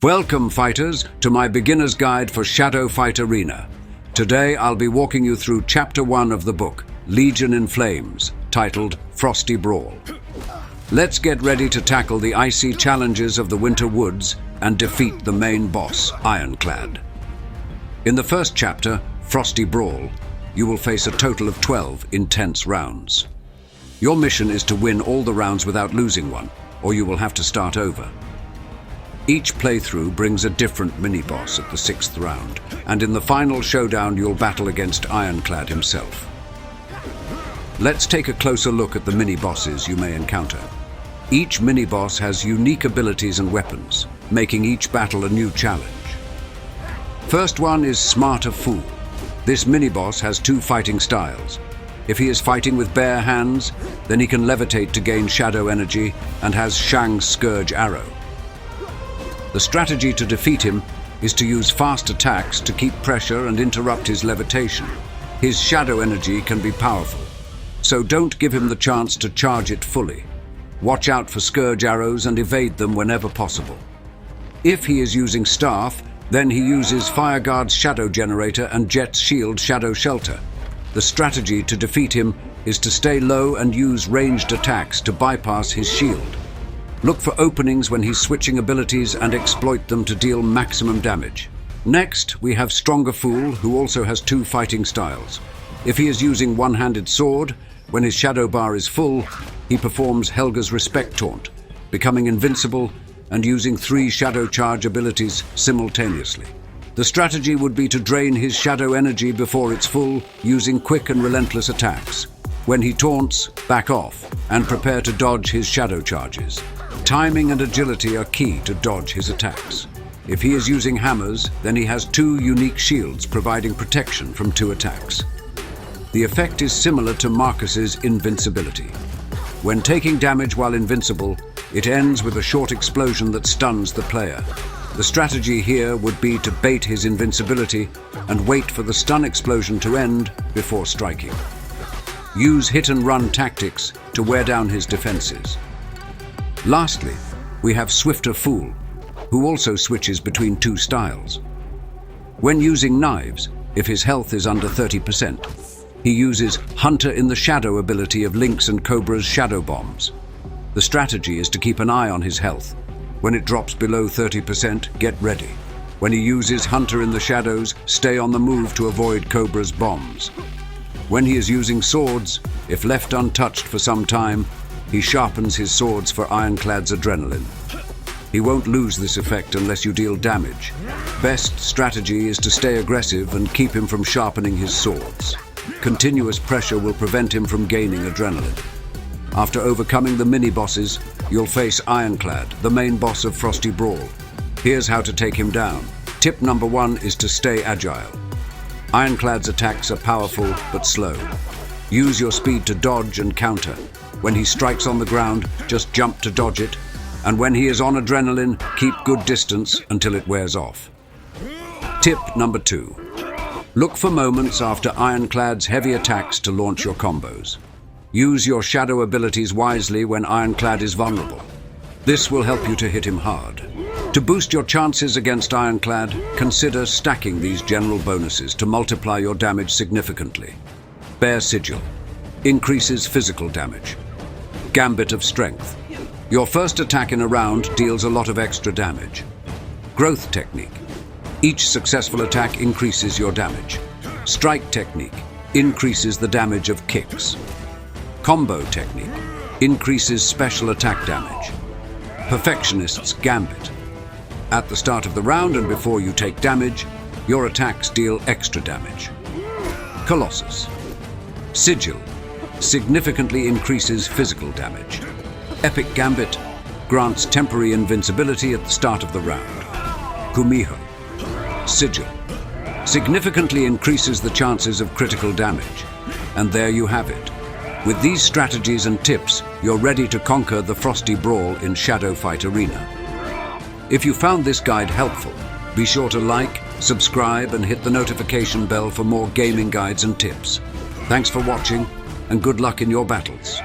Welcome, fighters, to my beginner's guide for Shadow Fight Arena. Today I'll be walking you through Chapter 1 of the book, Legion in Flames, titled Frosty Brawl. Let's get ready to tackle the icy challenges of the Winter Woods and defeat the main boss, Ironclad. In the first chapter, Frosty Brawl, you will face a total of 12 intense rounds. Your mission is to win all the rounds without losing one, or you will have to start over. Each playthrough brings a different mini-boss at the 6th round, and in the final showdown you'll battle against Ironclad himself. Let's take a closer look at the mini-bosses you may encounter. Each mini-boss has unique abilities and weapons, making each battle a new challenge. First one is Smarter Fool. This mini-boss has two fighting styles. If he is fighting with bare hands, then he can levitate to gain shadow energy and has Shang's Scourge Arrow. The strategy to defeat him is to use fast attacks to keep pressure and interrupt his levitation. His shadow energy can be powerful, so don't give him the chance to charge it fully. Watch out for Scourge Arrows and evade them whenever possible. If he is using Staff, then he uses Fireguard's Shadow Generator and Jet's Shield Shadow Shelter. The strategy to defeat him is to stay low and use ranged attacks to bypass his shield. Look for openings when he's switching abilities and exploit them to deal maximum damage. Next, we have Stronger Fool, who also has two fighting styles. If he is using one-handed sword, when his shadow bar is full, he performs Helga's Respect Taunt, becoming invincible and using 3 shadow charge abilities simultaneously. The strategy would be to drain his shadow energy before it's full, using quick and relentless attacks. When he taunts, back off and prepare to dodge his shadow charges. Timing and agility are key to dodge his attacks. If he is using hammers, then he has 2 unique shields providing protection from 2 attacks. The effect is similar to Marcus's invincibility. When taking damage while invincible, it ends with a short explosion that stuns the player. The strategy here would be to bait his invincibility and wait for the stun explosion to end before striking. Use hit-and-run tactics to wear down his defenses. Lastly, we have Swifter Fool, who also switches between 2 styles. When using knives, if his health is under 30%, he uses Hunter in the Shadow ability of Lynx and Cobra's Shadow Bombs. The strategy is to keep an eye on his health. When it drops below 30%, get ready. When he uses Hunter in the Shadows, stay on the move to avoid Cobra's bombs. When he is using swords, if left untouched for some time, he sharpens his swords for Ironclad's adrenaline. He won't lose this effect unless you deal damage. Best strategy is to stay aggressive and keep him from sharpening his swords. Continuous pressure will prevent him from gaining adrenaline. After overcoming the mini-bosses, you'll face Ironclad, the main boss of Frosty Brawl. Here's how to take him down. Tip number 1 is to stay agile. Ironclad's attacks are powerful but slow. Use your speed to dodge and counter. When he strikes on the ground, just jump to dodge it. And when he is on adrenaline, keep good distance until it wears off. Tip number 2. Look for moments after Ironclad's heavy attacks to launch your combos. Use your shadow abilities wisely when Ironclad is vulnerable. This will help you to hit him hard. To boost your chances against Ironclad, consider stacking these general bonuses to multiply your damage significantly. Bare Sigil increases physical damage. Gambit of Strength. Your first attack in a round deals a lot of extra damage. Growth Technique. Each successful attack increases your damage. Strike Technique increases the damage of kicks. Combo Technique increases special attack damage. Perfectionist's Gambit. At the start of the round and before you take damage, your attacks deal extra damage. Colossus. Sigil significantly increases physical damage. Epic Gambit grants temporary invincibility at the start of the round. Kumiho. Sigil significantly increases the chances of critical damage. And there you have it. With these strategies and tips, you're ready to conquer the Frosty Brawl in Shadow Fight Arena. If you found this guide helpful, be sure to like, subscribe, and hit the notification bell for more gaming guides and tips. Thanks for watching, and good luck in your battles.